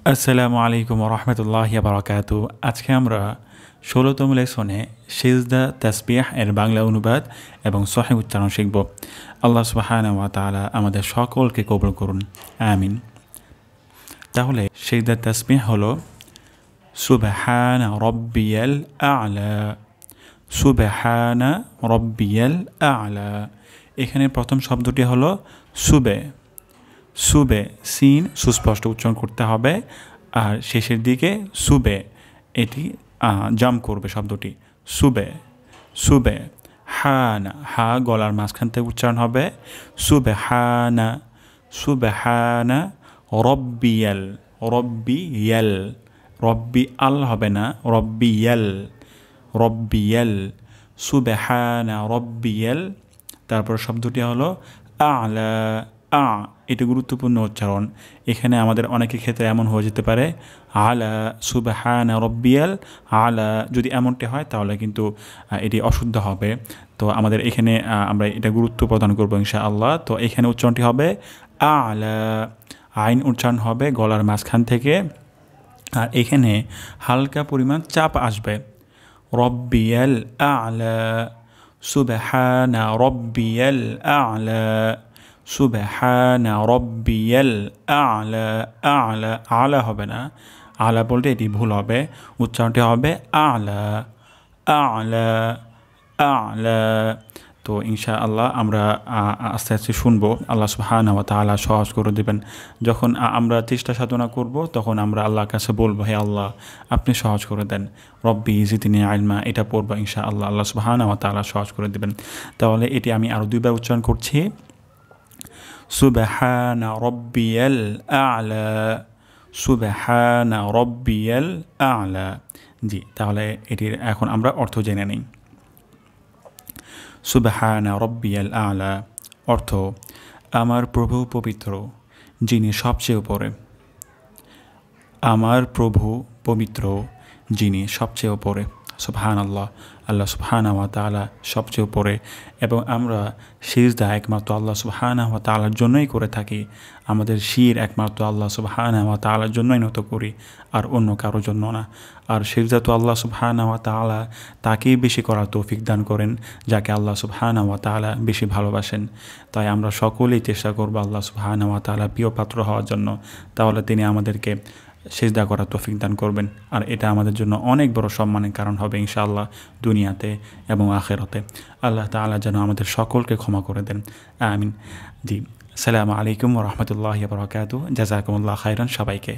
আসসালামু আলাইকুম রহমতুল্লাহি বারাকাতু। আজকে আমরা ১৬তম লেসনে সিজদা তাসবিহ এর বাংলা অনুবাদ এবং সহিহ উচ্চারণ শিখব। আল্লাহ সুবহানাহু ওয়া তাআলা আমাদের সকলকে কবুল করুন, আমিন। তাহলে সিজদা তাসবিহ হলো সুবহানা রব্বিয়াল আ'লা, সুবহানা রব্বিয়াল আ'লা। এখানে প্রথম শব্দটি হলো সুবে। সুবে সিন সুস্পষ্ট উচ্চারণ করতে হবে, আর শেষের দিকে সুবে এটি জাম করবে শব্দটি সুবে। সুবে হানা, হা গলার মাঝখান থেকে উচ্চারণ হবে সুবে হানা। সুবে হানা রব্বিয়াল, রব্বিয়াল, রব্বি আল হবে না, রব্বিয়াল, রব্বিয়াল, সুবে হানা রব্বিয়াল। তারপর শব্দটি হলো আলা। এটা গুরুত্বপূর্ণ উচ্চারণ। এখানে আমাদের অনেকের ক্ষেত্রে এমন হয়ে যেতে পারে আলা, সুবহানা রব্বিয়াল আলা। যদি এমনটি হয় তাহলে কিন্তু এটি অশুদ্ধ হবে। তো আমাদের এখানে আমরা এটা গুরুত্ব প্রদান করবো ইনশাআল্লাহ। তো এখানে উচ্চারণটি হবে আলা, আইন উচ্চারণ হবে গলার মাঝখান থেকে, আর এখানে হালকা পরিমাণ চাপ আসবে। রব্বিয়াল আলা, সুবহানা রব্বিয়াল আলা, সুবহানা রব্বিয়াল আ'লা। আ'লা, আ'লা হবে না, আ'লা বলতে এটি ভুল হবে। উচ্চারণটি হবে আ'লা, আ'লা, আ'লা। তো ইনশাআল্লাহ আমরা আস্তে আস্তে শুনবো। আল্লাহ সুবহানাহু ওয়া তাআলা সহজ করে দেবেন। যখন আমরা চেষ্টা সাধনা করব তখন আমরা আল্লাহর কাছে বলবো, হে আল্লাহ আপনি সহজ করে দেন, রব্বি জিদনি ইলমা, এটা পড়বো ইনশাআল্লাহ। আল্লাহ সুবহানাহু ওয়া তাআলা সহজ করে দেবেন। তাহলে এটি আমি আরও দুইবার উচ্চারণ করছি। সুবহানা রব্বিয়াল আ'লা, সুবহানা রব্বিয়াল আ'লা। জি, তাহলে এটির এখন আমরা অর্থ জেনে নিই। সুবহানা রব্বিয়াল আ'লা অর্থ, আমার প্রভু পবিত্র, যিনি সবচেয়ে উপরে। আমার প্রভু পবিত্র, যিনি সবচেয়ে উপরে। সুবহানাল্লাহ, আল্লাহ সুবহানাহু ওয়া তাআলা সবচেয়ে উপরে, এবং আমরা সিজদা একমাত্র আল্লাহ সুবহানাহু ওয়া তাআলার জন্যই করে থাকি। আমাদের শির একমাত্র আল্লাহ সুবহানাহু ওয়া তাআলার জন্যই নত করি, আর অন্য কারোর জন্য না। আর সিজদা তো আল্লাহ সুবহানাহু ওয়া তাআলা তাকেই বেশি করার তৌফিক দান করেন, যাকে আল্লাহ সুবহানাহু ওয়া তাআলা বেশি ভালোবাসেন। তাই আমরা সকলেই চেষ্টা করব আল্লাহ সুবহানাহু ওয়া তাআলা প্রিয় পাত্র হওয়ার জন্য। তাহলে তিনি আমাদেরকে সিজদা করার তৌফিক দান করবেন, আর এটা আমাদের জন্য অনেক বড় সম্মানের কারণ হবে ইনশাআল্লাহ, দুনিয়াতে এবং আখিরাতে। আল্লাহ তাআলা যেন আমাদের সকলকে ক্ষমা করে দেন, আমিন। জি, আসসালামু আলাইকুম ওয়া রাহমাতুল্লাহি ওয়া বারাকাতুহু। জাযাকুমুল্লাহু খাইরান সবাইকে।